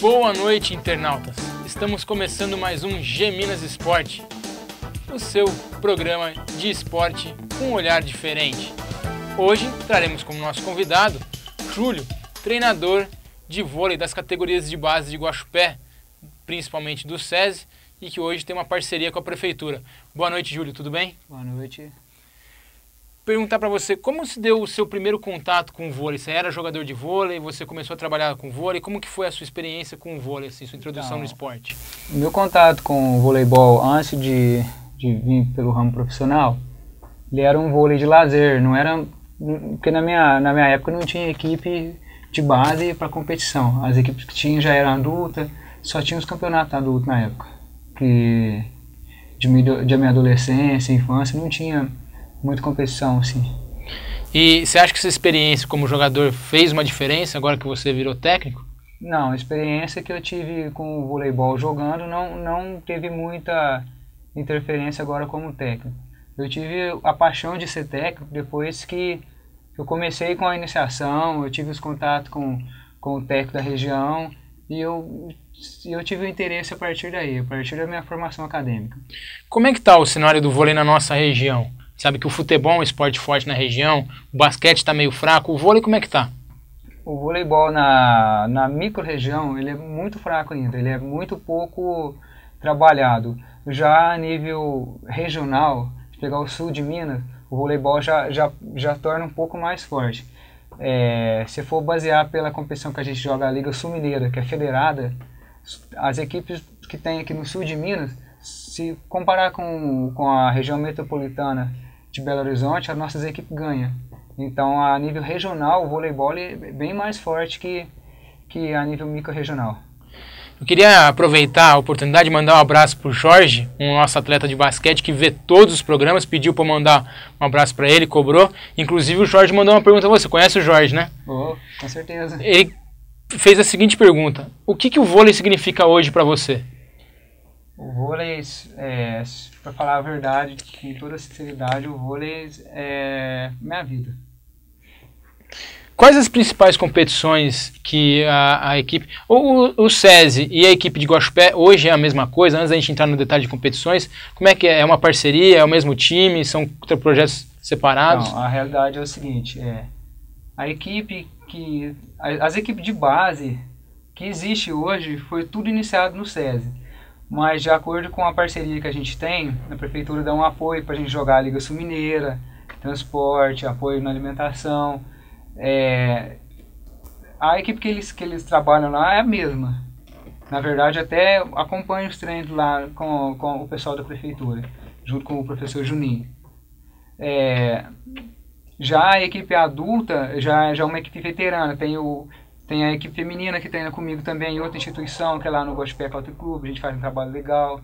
Boa noite, internautas! Estamos começando mais um G-Minas Esporte, o seu programa de esporte com um olhar diferente. Hoje traremos como nosso convidado Júlio, treinador de vôlei das categorias de base de Guaxupé, principalmente do SESI, e que hoje tem uma parceria com a Prefeitura. Boa noite, Júlio, tudo bem? Boa noite. Perguntar para você, como se deu o seu primeiro contato com o vôlei? Você era jogador de vôlei, você começou a trabalhar com vôlei, como que foi a sua experiência com o vôlei, assim, sua introdução no esporte? Meu contato com o voleibol antes de vir pelo ramo profissional, ele era um vôlei de lazer, não era, porque na minha época não tinha equipe de base para competição, as equipes que tinham já eram adultas, só tinha os campeonatos adultos na época, que de minha adolescência, infância, não tinha muita competição, assim. E você acha que essa experiência como jogador fez uma diferença agora que você virou técnico? Não, a experiência que eu tive com o voleibol jogando não teve muita interferência agora como técnico. Eu tive a paixão de ser técnico depois que eu comecei com a iniciação, eu tive os contatos com o técnico da região e eu tive o interesse a partir daí, a partir da minha formação acadêmica. Como é que está o cenário do vôlei na nossa região? Sabe que o futebol é um esporte forte na região, o basquete está meio fraco, o vôlei como é que está? O voleibol na micro-região, ele é muito fraco ainda, ele é muito pouco trabalhado. Já a nível regional, se pegar o sul de Minas, o voleibol já torna um pouco mais forte. Se for basear pela competição que a gente joga, a Liga Sul Mineira, que é federada, as equipes que tem aqui no sul de Minas, se comparar com a região metropolitana de Belo Horizonte, as nossas equipes ganham. Então, a nível regional, o voleibol é bem mais forte que a nível micro-regional. Eu queria aproveitar a oportunidade de mandar um abraço para o Jorge, um nosso atleta de basquete que vê todos os programas, pediu para mandar um abraço para ele, cobrou. Inclusive, o Jorge mandou uma pergunta a você. Conhece o Jorge, né? Oh, com certeza. Ele fez a seguinte pergunta: o que o vôlei significa hoje para você? O vôlei, para falar a verdade, com toda sinceridade, o vôlei é minha vida. Quais as principais competições que a equipe, o SESI e a equipe de Guaxupé hoje é a mesma coisa? Antes da gente entrar no detalhe de competições, como é que é? É uma parceria? É o mesmo time? São projetos separados? Não, a realidade é o seguinte, as equipes de base que existe hoje foi tudo iniciado no SESI. Mas de acordo com a parceria que a gente tem, a Prefeitura dá um apoio para a gente jogar a Liga Sul Mineira, transporte, apoio na alimentação. A equipe que eles trabalham lá é a mesma. Na verdade, até acompanho os treinos lá com o pessoal da Prefeitura, junto com o professor Juninho. Já a equipe adulta, já é uma equipe veterana, tem a equipe feminina que treina comigo também em outra instituição, que é lá no Guaxupé Country Club, a gente faz um trabalho legal.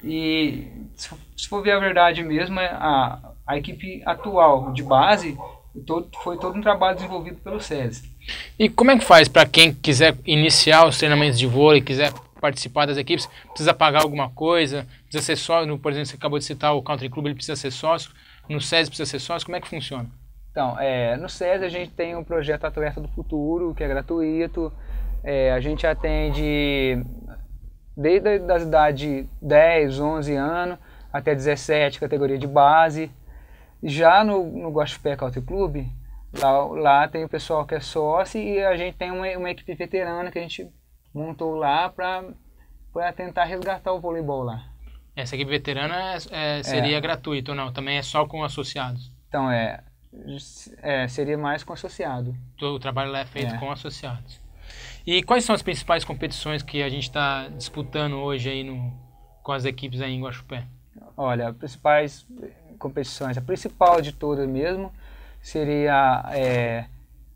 E se for ver a verdade mesmo, a equipe atual de base foi todo um trabalho desenvolvido pelo SESI. E como é que faz para quem quiser iniciar os treinamentos de vôlei, quiser participar das equipes, precisa pagar alguma coisa, precisa ser sócio, por exemplo, você acabou de citar o Country Club, ele precisa ser sócio, no SESI precisa ser sócio, como é que funciona? Então, no SESI a gente tem um projeto Atleta do Futuro, que é gratuito. A gente atende desde as idades de 10, 11 anos até 17, categoria de base. Já no Guaxupé Country Club, lá tem o pessoal que é sócio e a gente tem uma equipe veterana que a gente montou lá para tentar resgatar o voleibol lá. Essa equipe veterana seria gratuita ou não? Também é só com associados? Então, seria mais com associado. O trabalho lá é feito com associados. E quais são as principais competições que a gente está disputando hoje aí com as equipes aí em Guaxupé? Olha, as principais competições, a principal de todas mesmo, seria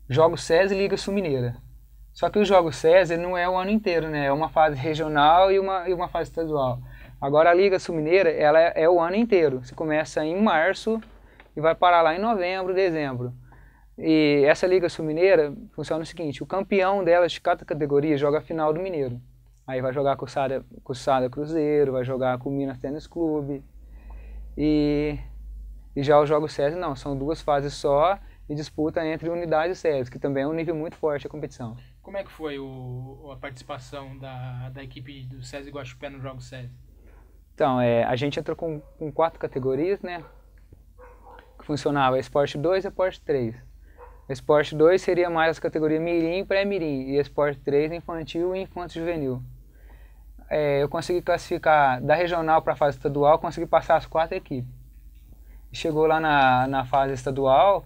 Jogos SESI e Liga Sul Mineira. Só que os Jogos SESI não é o ano inteiro, né? É uma fase regional e uma fase estadual. Agora a Liga Sul Mineira, ela é o ano inteiro. Você começa em março e vai parar lá em novembro, dezembro. E essa Liga Sul Mineira funciona o seguinte: o campeão delas de cada categoria joga a final do Mineiro. Aí vai jogar com o Sada Cruzeiro, vai jogar com o Minas Tênis Clube. E já os Jogos SESI não, são duas fases só e disputa entre unidades e SESI, que também é um nível muito forte a competição. Como é que foi a participação da equipe do SESI Guaxupé no Jogo SESI? Então, a gente entrou com 4 categorias, né? Que funcionava Esporte 2 e Esporte 3. Esporte 2 seria mais as categorias Mirim e Pré-Mirim, e Esporte 3 Infantil e Infanto Juvenil. Eu consegui classificar da regional para a fase estadual, consegui passar as 4 equipes. Chegou lá na fase estadual,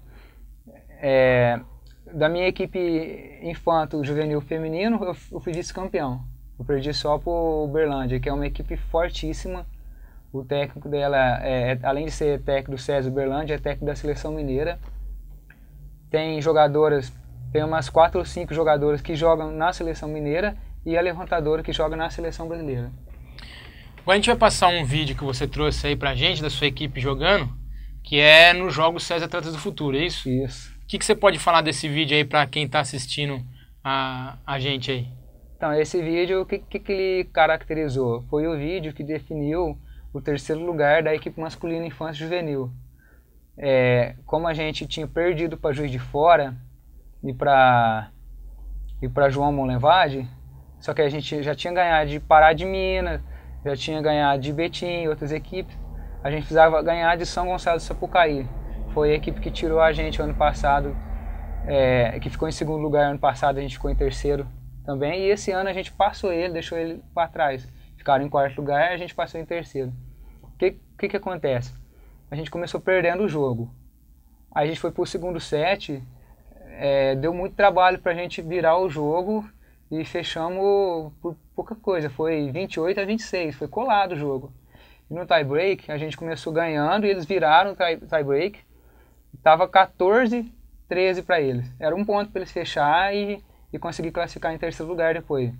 da minha equipe Infanto Juvenil Feminino, eu fui vice-campeão. Eu perdi só para o Uberlândia, que é uma equipe fortíssima. O técnico dela, além de ser técnico do SESI Uberlândia, é técnico da Seleção Mineira. Tem jogadoras, tem umas 4 ou 5 jogadoras que jogam na Seleção Mineira e a levantadora que joga na Seleção Brasileira. Agora a gente vai passar um vídeo que você trouxe aí pra gente, da sua equipe jogando, que é no jogo SESI Atletas do Futuro, é isso? Isso. O que você pode falar desse vídeo aí pra quem tá assistindo a gente aí? Então, esse vídeo, o que ele caracterizou? Foi o vídeo que definiu o 3º lugar da equipe masculina Infância Juvenil. Como a gente tinha perdido para Juiz de Fora e para João Monlevade, só que a gente já tinha ganhado de Pará de Minas, já tinha ganhado de Betim e outras equipes, a gente precisava ganhar de São Gonçalo do Sapucaí. Foi a equipe que tirou a gente ano passado, que ficou em 2º lugar ano passado, a gente ficou em 3º também, e esse ano a gente passou ele, deixou ele para trás. Ficaram em 4º lugar e a gente passou em 3º. O que acontece? A gente começou perdendo o jogo. Aí a gente foi pro 2º set, deu muito trabalho pra gente virar o jogo e fechamos por pouca coisa. Foi 28-26, foi colado o jogo. E no tie break a gente começou ganhando e eles viraram o tie break. Tava 14-13 para eles. Era um ponto para eles fechar e conseguir classificar em 3º lugar depois.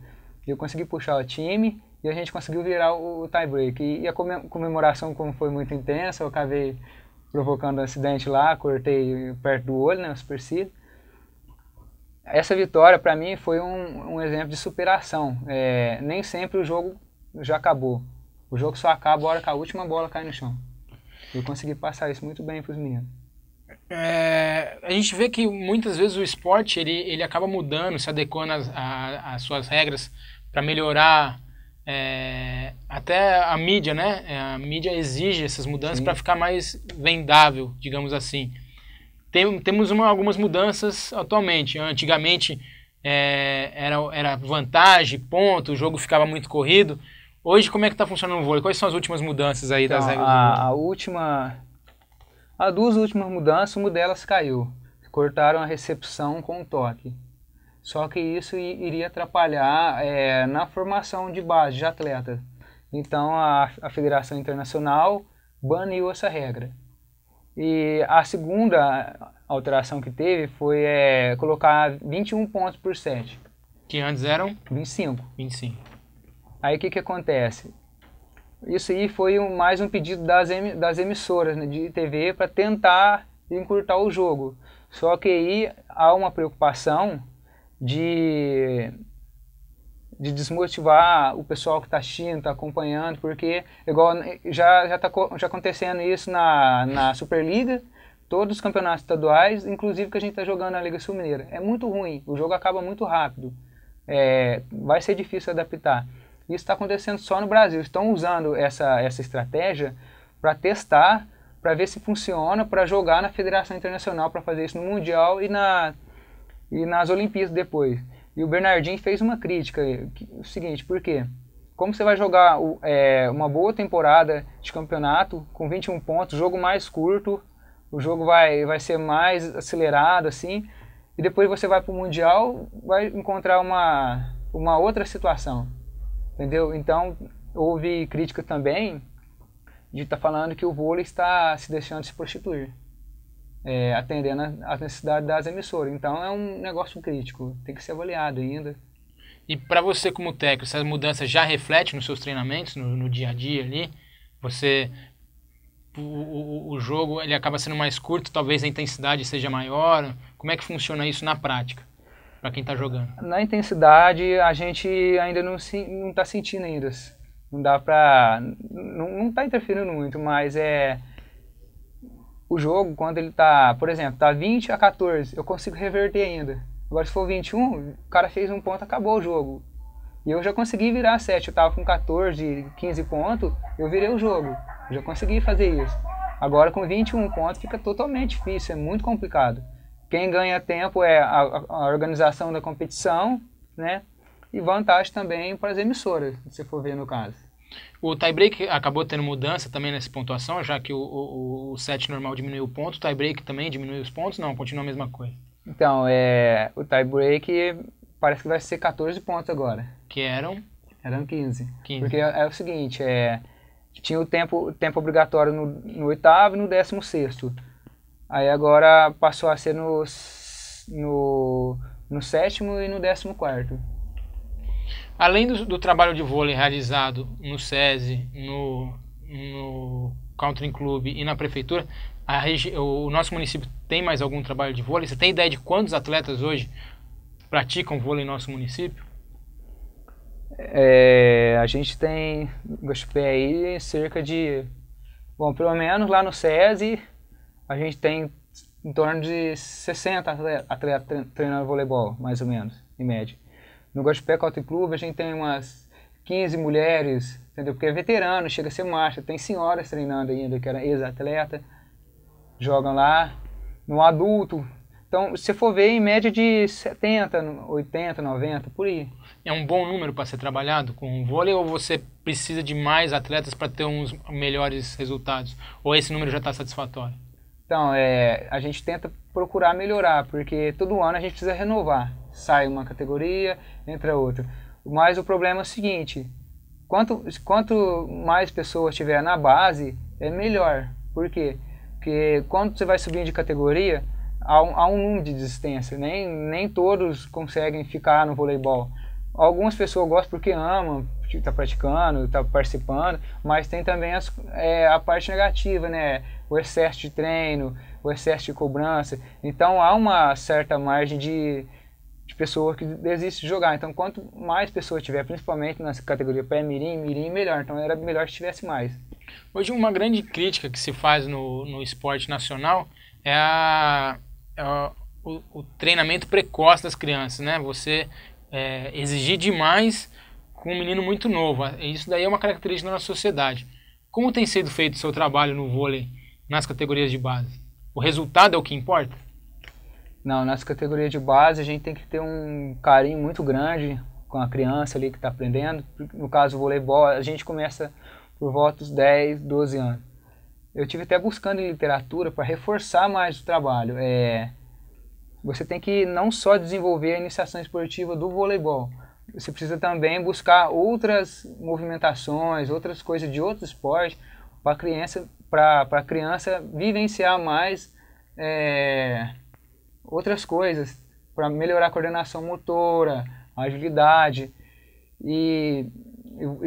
Eu consegui puxar o time e a gente conseguiu virar o tie break. E a comemoração, como foi muito intensa, eu acabei provocando um acidente lá, cortei perto do olho, né, o supercílio. Essa vitória, para mim, foi um exemplo de superação. Nem sempre o jogo já acabou. O jogo só acaba a hora que a última bola cai no chão. Eu consegui passar isso muito bem para os meninos. A gente vê que muitas vezes o esporte ele acaba mudando, se adequando às suas regras para melhorar até a mídia, né? A mídia exige essas mudanças para ficar mais vendável, digamos assim. Temos algumas mudanças atualmente. Antigamente era vantagem, ponto, o jogo ficava muito corrido. Hoje, como é que está funcionando o vôlei? Quais são as últimas mudanças aí das regras do vôlei? As 2 últimas mudanças, uma delas caiu. Cortaram a recepção com o toque. Só que isso iria atrapalhar na formação de base de atleta. Então a Federação Internacional baniu essa regra. E a segunda alteração que teve foi colocar 21 pontos por set. Que antes eram? 25. 25. Aí o que acontece? Isso aí foi mais um pedido das emissoras, né, de TV para tentar encurtar o jogo. Só que aí há uma preocupação de desmotivar o pessoal que está assistindo, está acompanhando, porque igual já está acontecendo isso na Superliga, todos os campeonatos estaduais, inclusive que a gente está jogando na Liga Sul Mineira. É muito ruim, o jogo acaba muito rápido, vai ser difícil adaptar. Isso está acontecendo só no Brasil. Estão usando essa estratégia para testar, para ver se funciona, para jogar na Federação Internacional, para fazer isso no Mundial e nas Olimpíadas depois. E o Bernardinho fez uma crítica, o seguinte, por quê? Como você vai jogar uma boa temporada de campeonato com 21 pontos, jogo mais curto, o jogo vai ser mais acelerado, assim, e depois você vai para o Mundial, vai encontrar uma outra situação. Entendeu? Então, houve crítica também de estar falando que o vôlei está se deixando se prostituir, atendendo às necessidades das emissoras. Então, é um negócio crítico, tem que ser avaliado ainda. E para você como técnico, essas mudanças já refletem nos seus treinamentos, no dia a dia ali? O jogo ele acaba sendo mais curto, talvez a intensidade seja maior. Como é que funciona isso na prática? Para quem está jogando? Na intensidade, a gente ainda não está sentindo ainda. Não dá para... Não está interferindo muito, mas o jogo, quando ele está, por exemplo, está 20-14, eu consigo reverter ainda. Agora se for 21, o cara fez um ponto, acabou o jogo. E eu já consegui virar 7, eu tava com 14, 15 pontos, eu virei o jogo. Eu já consegui fazer isso. Agora com 21 pontos fica totalmente difícil, é muito complicado. Quem ganha tempo é a organização da competição, né? E vantagem também para as emissoras, se você for ver no caso. O tie-break acabou tendo mudança também nessa pontuação, já que o set normal diminuiu o ponto, o tie-break também diminuiu os pontos? Não, continua a mesma coisa. Então, o tie-break parece que vai ser 14 pontos agora. Que eram? Eram 15. 15. Porque é o seguinte, tinha o tempo obrigatório no oitavo e no 16º. Aí agora passou a ser no 7º e no 14º. Além do trabalho de vôlei realizado no SESI, no Country Club e na prefeitura, o nosso município tem mais algum trabalho de vôlei? Você tem ideia de quantos atletas hoje praticam vôlei em nosso município? A gente tem, Guaxupé aí, cerca de, bom, pelo menos lá no SESI, a gente tem em torno de 60 atletas treinando voleibol, mais ou menos, em média. No Guaxupé Country Club a gente tem umas 15 mulheres, entendeu? Porque é veterano, chega a ser macho, tem senhoras treinando ainda, que eram ex-atleta, jogam lá. No adulto, então se for ver, em média de 70, 80, 90, por aí. É um bom número para ser trabalhado com o vôlei ou você precisa de mais atletas para ter uns melhores resultados? Ou esse número já está satisfatório? Então, a gente tenta procurar melhorar, porque todo ano a gente precisa renovar. Sai uma categoria, entra outra. Mas o problema é o seguinte, quanto mais pessoas tiver na base, é melhor. Por quê? Porque quando você vai subindo de categoria, há um número de desistência. Nem todos conseguem ficar no voleibol. Algumas pessoas gostam porque amam, está praticando, está participando, mas tem também a parte negativa, né? O excesso de treino, o excesso de cobrança. Então há uma certa margem de pessoas que desistem de jogar. Então quanto mais pessoas tiver, principalmente nessa categoria pré-mirim, mirim, melhor. Então era melhor se tivesse mais. Hoje uma grande crítica que se faz no esporte nacional é o treinamento precoce das crianças, né? Você exigir demais com um menino muito novo. Isso daí é uma característica da nossa sociedade. Como tem sido feito o seu trabalho no vôlei nas categorias de base? O resultado é o que importa? Não, nas categorias de base a gente tem que ter um carinho muito grande com a criança ali que está aprendendo. No caso do voleibol, a gente começa por volta dos 10, 12 anos. Eu tive até buscando em literatura para reforçar mais o trabalho. Você tem que não só desenvolver a iniciação esportiva do voleibol, você precisa também buscar outras movimentações, outras coisas de outro esporte para a criança vivenciar mais outras coisas, para melhorar a coordenação motora, a agilidade. E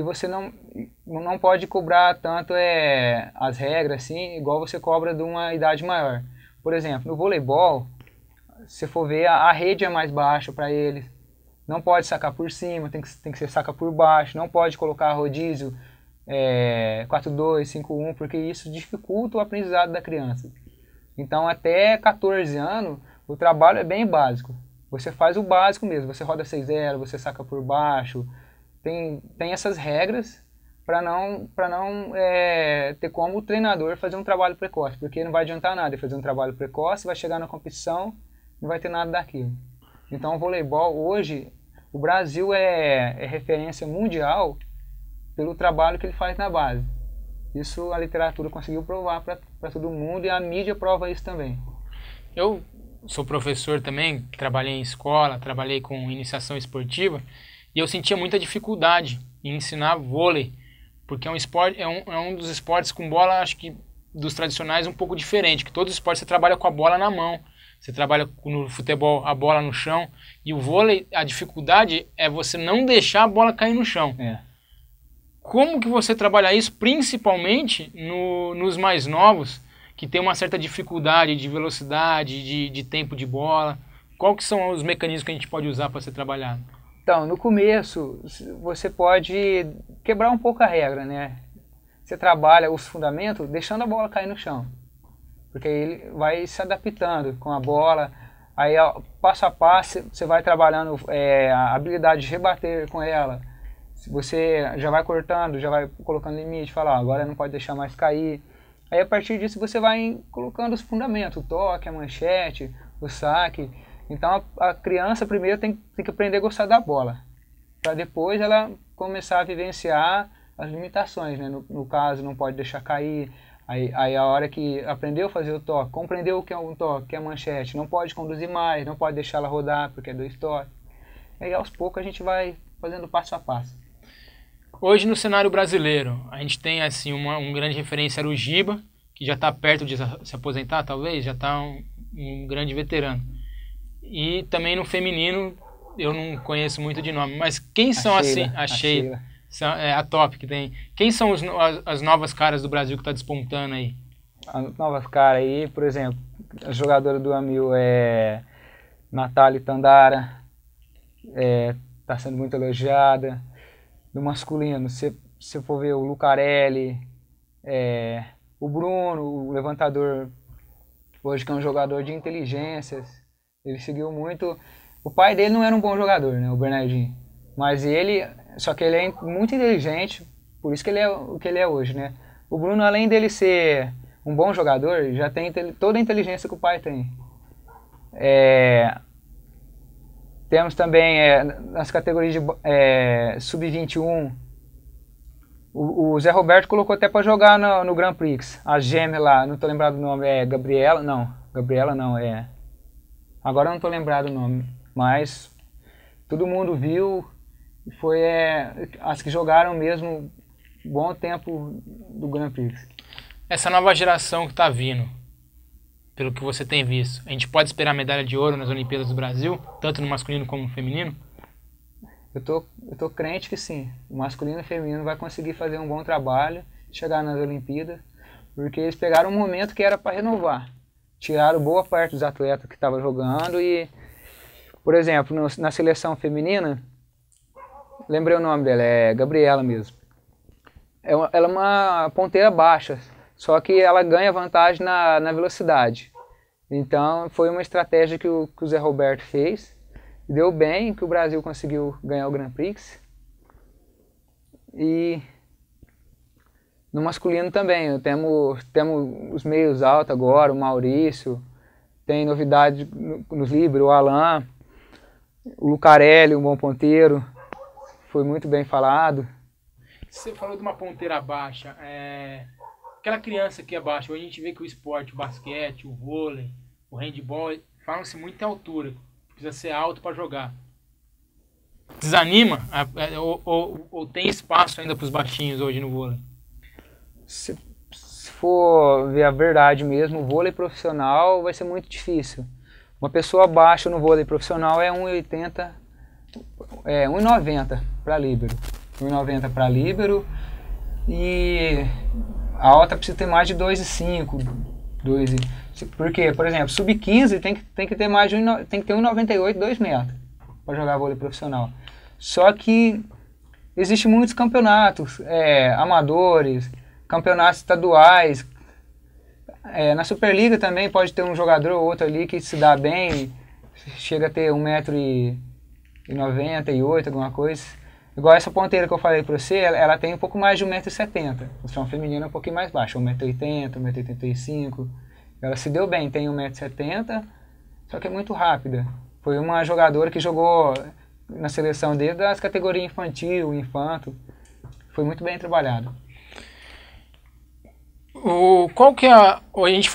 você não pode cobrar tanto as regras assim, igual você cobra de uma idade maior. Por exemplo, no voleibol, se for ver, a rede é mais baixa para eles. Não pode sacar por cima, tem que ser saca por baixo. Não pode colocar rodízio 4-2, 5-1, porque isso dificulta o aprendizado da criança. Então, até 14 anos, o trabalho é bem básico. Você faz o básico mesmo. Você roda 6-0, você saca por baixo. Tem essas regras para não ter como o treinador fazer um trabalho precoce. Porque não vai adiantar nada ele fazer um trabalho precoce, vai chegar na competição, não vai ter nada daquilo. Então o voleibol hoje, o Brasil é referência mundial pelo trabalho que ele faz na base. Isso a literatura conseguiu provar para todo mundo e a mídia prova isso também. Eu sou professor também, trabalhei em escola, trabalhei com iniciação esportiva e eu sentia muita dificuldade em ensinar vôlei, porque é um esporte, é um dos esportes com bola, acho que dos tradicionais um pouco diferente, que todos os esportes você trabalha com a bola na mão. Você trabalha no futebol a bola no chão e o vôlei, a dificuldade é você não deixar a bola cair no chão. Como que você trabalha isso, principalmente nos mais novos, que tem uma certa dificuldade de velocidade, de tempo de bola? Qual que são os mecanismos que a gente pode usar para ser trabalhado? Então, no começo, você pode quebrar um pouco a regra, né? Você trabalha os fundamentos deixando a bola cair no chão. Porque ele vai se adaptando com a bola, Aí, passo a passo, você vai trabalhando a habilidade de rebater com ela. Você já vai cortando, já vai colocando limite, fala, agora não pode deixar mais cair. Aí, a partir disso, você vai colocando os fundamentos, o toque, a manchete, o saque. Então, a criança primeiro tem que aprender a gostar da bola, para depois ela começar a vivenciar as limitações, né? No caso, não pode deixar cair. Aí a hora que aprendeu a fazer o toque, compreendeu o que é um toque, que é a manchete, não pode conduzir mais, não pode deixar ela rodar porque é 2 toques. Aí aos poucos a gente vai fazendo passo a passo. Hoje no cenário brasileiro, a gente tem assim um grande referência era o Giba, que já está perto de se aposentar talvez, já está um grande veterano. E também no feminino, eu não conheço muito de nome, mas quem são a Sheila. A top que tem. Quem são as novas caras do Brasil que está despontando aí? As novas caras aí, por exemplo, a jogadora do Amil é Natália Tandara, está sendo muito elogiada. No masculino, se for ver o Lucarelli, o Bruno, o levantador, hoje que é um jogador de inteligências, ele seguiu muito. O pai dele não era um bom jogador, né, o Bernardinho, mas só que ele é muito inteligente, por isso que ele é o que ele é hoje, né. O Bruno, além dele ser um bom jogador, já tem toda a inteligência que o pai tem. Temos também nas categorias de sub-21, o Zé Roberto colocou até para jogar no Grand Prix, a gêmea lá, não estou lembrado o nome, Gabriela não, agora eu não estou lembrado o nome, mas todo mundo viu, foi as que jogaram mesmo bom tempo do Grand Prix. Essa nova geração que está vindo, pelo que você tem visto, a gente pode esperar medalha de ouro nas Olimpíadas do Brasil, tanto no masculino como no feminino? Eu tô crente que sim, o masculino e o feminino vai conseguir fazer um bom trabalho, chegar nas Olimpíadas, porque eles pegaram um momento que era para renovar, tiraram boa parte dos atletas que estavam jogando e, por exemplo, na seleção feminina, lembrei o nome dela, é Gabriela mesmo. Ela é uma ponteira baixa, só que ela ganha vantagem na velocidade. Então foi uma estratégia que o Zé Roberto fez, deu bem, que o Brasil conseguiu ganhar o Grand Prix. E no masculino também, temos os meios altos agora, o Maurício, tem novidade nos líberos, o Alain, o Lucarelli, um bom ponteiro, foi muito bem falado. Você falou de uma ponteira baixa, aquela criança que é baixa, hoje a gente vê que o esporte, o basquete, o vôlei, o handball, falam-se muito em altura, precisa ser alto para jogar. Desanima? Ou tem espaço ainda para os baixinhos hoje no vôlei? Se for ver a verdade mesmo, o vôlei profissional vai ser muito difícil. Uma pessoa baixa no vôlei profissional é 1,80, 1,90 para líbero. 1,90 para líbero e a alta precisa ter mais de 2,5, porque, por exemplo, sub-15 tem que ter mais de tem que ter 1,98, 2 metros para jogar vôlei profissional. Só que existem muitos campeonatos amadores, campeonatos estaduais. Na Superliga também pode ter um jogador ou outro ali que se dá bem, chega a ter 1,98 m, alguma coisa. Igual essa ponteira que eu falei pra você, ela tem um pouco mais de 1,70 m. O som feminino é um pouquinho mais baixo, 1,80 m, 1,85 m. Ela se deu bem, tem 1,70 m, só que é muito rápida. Foi uma jogadora que jogou na seleção desde as categorias infantil, infanto. Foi muito bem trabalhado. Qual que é a gente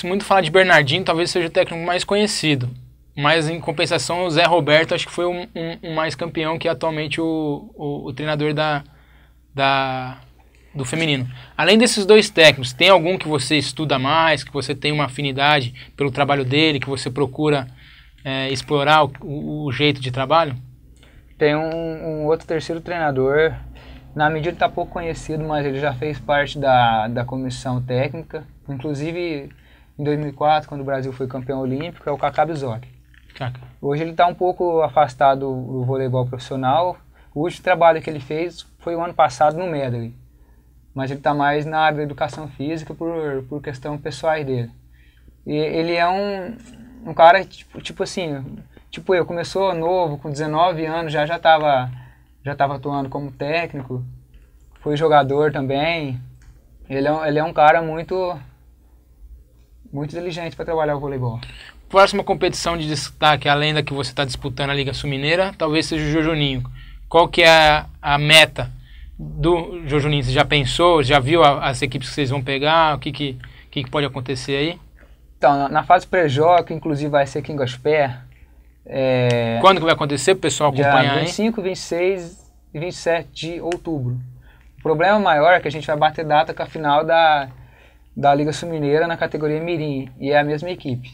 muito fala de Bernardinho, talvez seja o técnico mais conhecido. Mas, em compensação, o Zé Roberto acho que foi um mais campeão que atualmente o treinador do feminino. Além desses dois técnicos, tem algum que você estuda mais, que você tem uma afinidade pelo trabalho dele, que você procura explorar o jeito de trabalho? Tem um outro terceiro treinador, na medida que está pouco conhecido, mas ele já fez parte da comissão técnica, inclusive em 2004, quando o Brasil foi campeão olímpico, é o Kaká Bizoc. Hoje ele está um pouco afastado do voleibol profissional. O último trabalho que ele fez foi o ano passado no Medley. Mas ele está mais na área da educação física por questão pessoais dele. E ele é um cara, tipo assim, tipo eu, começou novo, com 19 anos, já tava atuando como técnico, foi jogador também. Ele é um cara muito inteligente para trabalhar o voleibol. Próxima competição de destaque, além da que você está disputando a Liga Sul-Mineira, talvez seja o Jojuninho. Qual que é a meta do Jojuninho? Você já pensou, já viu as equipes que vocês vão pegar? O que pode acontecer aí? Então, na fase pré-jogo, que inclusive vai ser aqui em Guaxupé. Quando que vai acontecer para o pessoal acompanhar dia 25, 26 e 27 de outubro. O problema maior é que a gente vai bater data com a final da Liga Sul-Mineira na categoria Mirim, e é a mesma equipe.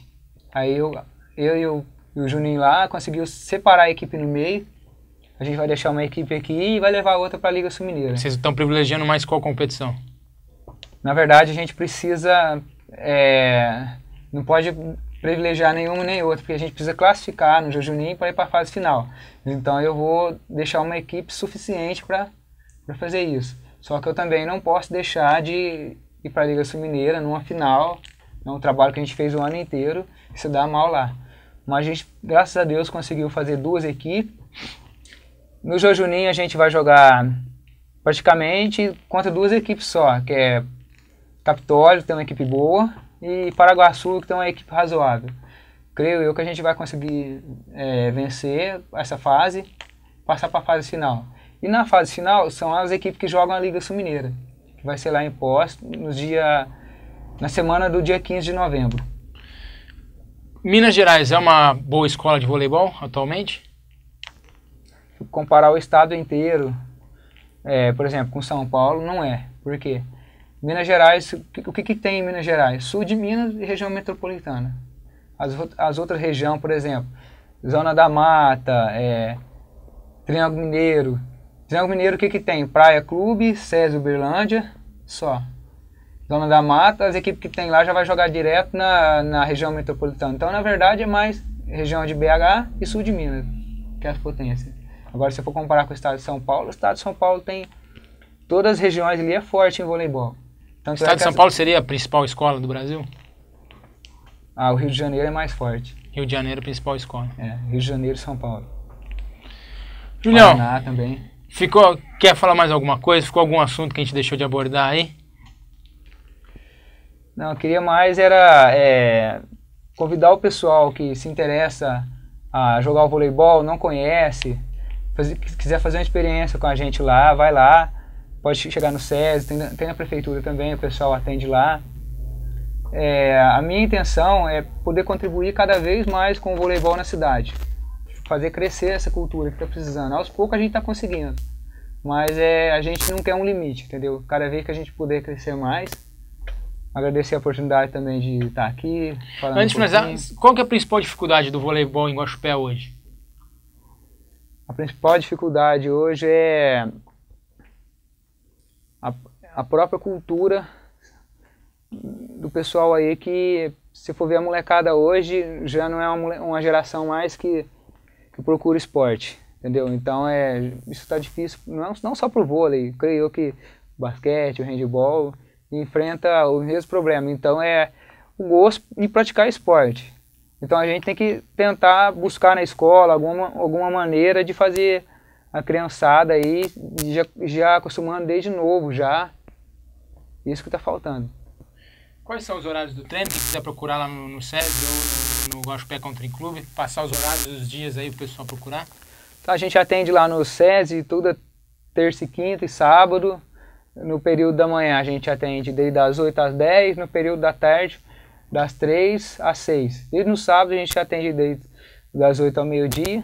Aí eu e o Juninho lá conseguiu separar a equipe no meio. A gente vai deixar uma equipe aqui e vai levar a outra para a Liga Sul-Mineira. Vocês estão privilegiando mais qual competição? Na verdade, a gente precisa... não pode privilegiar nenhuma nem outra, porque a gente precisa classificar no Juninho para ir para a fase final. Então eu vou deixar uma equipe suficiente para fazer isso. Só que eu também não posso deixar de ir para a Liga Sul-Mineira numa final. É um trabalho que a gente fez o ano inteiro e se dá mal lá. Mas a gente, graças a Deus, conseguiu fazer 2 equipes. No Jojuninho a gente vai jogar praticamente contra 2 equipes só, que é Capitólio, que tem uma equipe boa, e Paraguaçu, que tem uma equipe razoável. Creio eu que a gente vai conseguir vencer essa fase, passar para a fase final. E na fase final são as equipes que jogam a Liga Sul-Mineira, que vai ser lá em Poços, na semana do dia 15 de novembro. Minas Gerais é uma boa escola de voleibol atualmente? Se comparar o estado inteiro, por exemplo, com São Paulo, não é. Por quê? Minas Gerais, o que tem em Minas Gerais? Sul de Minas e região metropolitana. As outras regiões, por exemplo, Zona da Mata, Triângulo Mineiro. Triângulo Mineiro, o que tem? Praia Clube, SESI Uberlândia, só. Zona da Mata, as equipes que tem lá já vai jogar direto na região metropolitana. Então, na verdade, é mais região de BH e sul de Minas, que é as potências. Agora, se for comparar com o estado de São Paulo, o estado de São Paulo tem... Todas as regiões ali é forte em voleibol. O estado de São Paulo seria a principal escola do Brasil? O Rio de Janeiro é mais forte. Rio de Janeiro é a principal escola. Rio de Janeiro e São Paulo. Julião, Paraná também. Quer falar mais alguma coisa? Ficou algum assunto que a gente deixou de abordar aí? Não, eu queria mais convidar o pessoal que se interessa a jogar o voleibol, não conhece, quiser fazer uma experiência com a gente lá, vai lá, pode chegar no SESI, tem na prefeitura também, o pessoal atende lá. A minha intenção é poder contribuir cada vez mais com o voleibol na cidade, fazer crescer essa cultura que está precisando. Aos poucos a gente está conseguindo, mas a gente não quer um limite, entendeu? Cada vez que a gente puder crescer mais. Agradecer a oportunidade também de estar aqui. Antes de finalizar, qual que é a principal dificuldade do voleibol em Guaxupé hoje? A principal dificuldade hoje é a própria cultura do pessoal aí que, se for ver a molecada hoje, já não é uma geração mais que procura esporte, entendeu? Então isso está difícil, não só para o vôlei, creio eu que o basquete, o handebol... enfrenta o mesmo problema. Então o gosto em praticar esporte. Então a gente tem que tentar buscar na escola alguma maneira de fazer a criançada aí já acostumando desde novo já. Isso que está faltando. Quais são os horários do treino? Quem quiser procurar lá no SESI ou no Guaxupé Country Club, passar os horários dos dias aí para o pessoal procurar? Então, a gente atende lá no SESI toda terça e quinta e sábado. No período da manhã a gente atende desde as 8 às 10, no período da tarde das 3 às 6. E no sábado a gente atende desde das 8 ao meio-dia.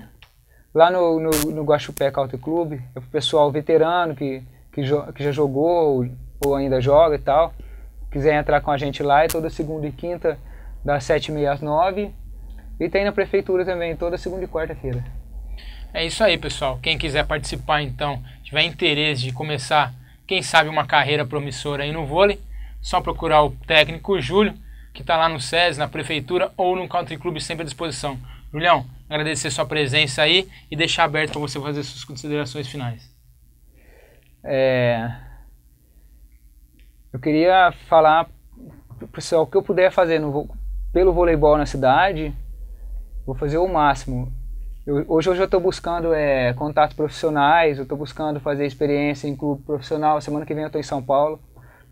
Lá no Guaxupé Country Club, é o pessoal veterano que já jogou ou ainda joga e tal. Quiser entrar com a gente lá, é toda segunda e quinta das 7h30 às 9. E tem na prefeitura também, toda segunda e quarta-feira. É isso aí, pessoal. Quem quiser participar então, tiver interesse de começar, quem sabe, uma carreira promissora aí no vôlei, só procurar o técnico Júlio, que está lá no SESI, na prefeitura ou no Country Club, sempre à disposição. Julião, agradecer sua presença aí e deixar aberto para você fazer suas considerações finais. Eu queria falar, pessoal, o que eu puder fazer pelo voleibol na cidade, vou fazer o máximo. Hoje eu já estou buscando contatos profissionais, eu estou buscando fazer experiência em clube profissional. Semana que vem eu estou em São Paulo,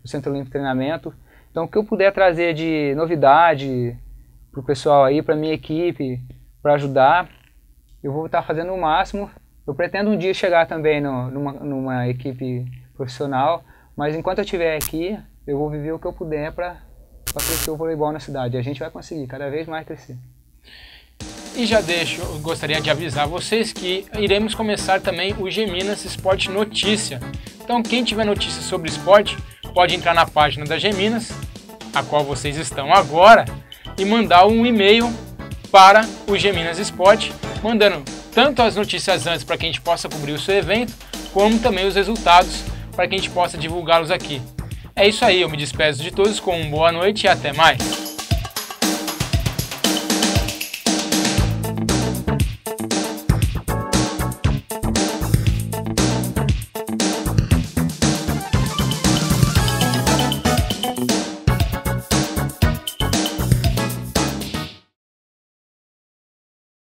no Centro Olímpico de Treinamento. Então, o que eu puder trazer de novidade para o pessoal aí, para a minha equipe, para ajudar, eu vou estar fazendo o máximo. Eu pretendo um dia chegar também numa equipe profissional, mas enquanto eu estiver aqui, eu vou viver o que eu puder para crescer o voleibol na cidade. A gente vai conseguir cada vez mais crescer. E já gostaria de avisar vocês que iremos começar também o Geminas Esporte Notícia. Então, quem tiver notícias sobre esporte, pode entrar na página da Geminas, a qual vocês estão agora, e mandar um e-mail para o Geminas Esporte, mandando tanto as notícias antes para que a gente possa cobrir o seu evento, como também os resultados para que a gente possa divulgá-los aqui. É isso aí, eu me despeço de todos com uma boa noite e até mais!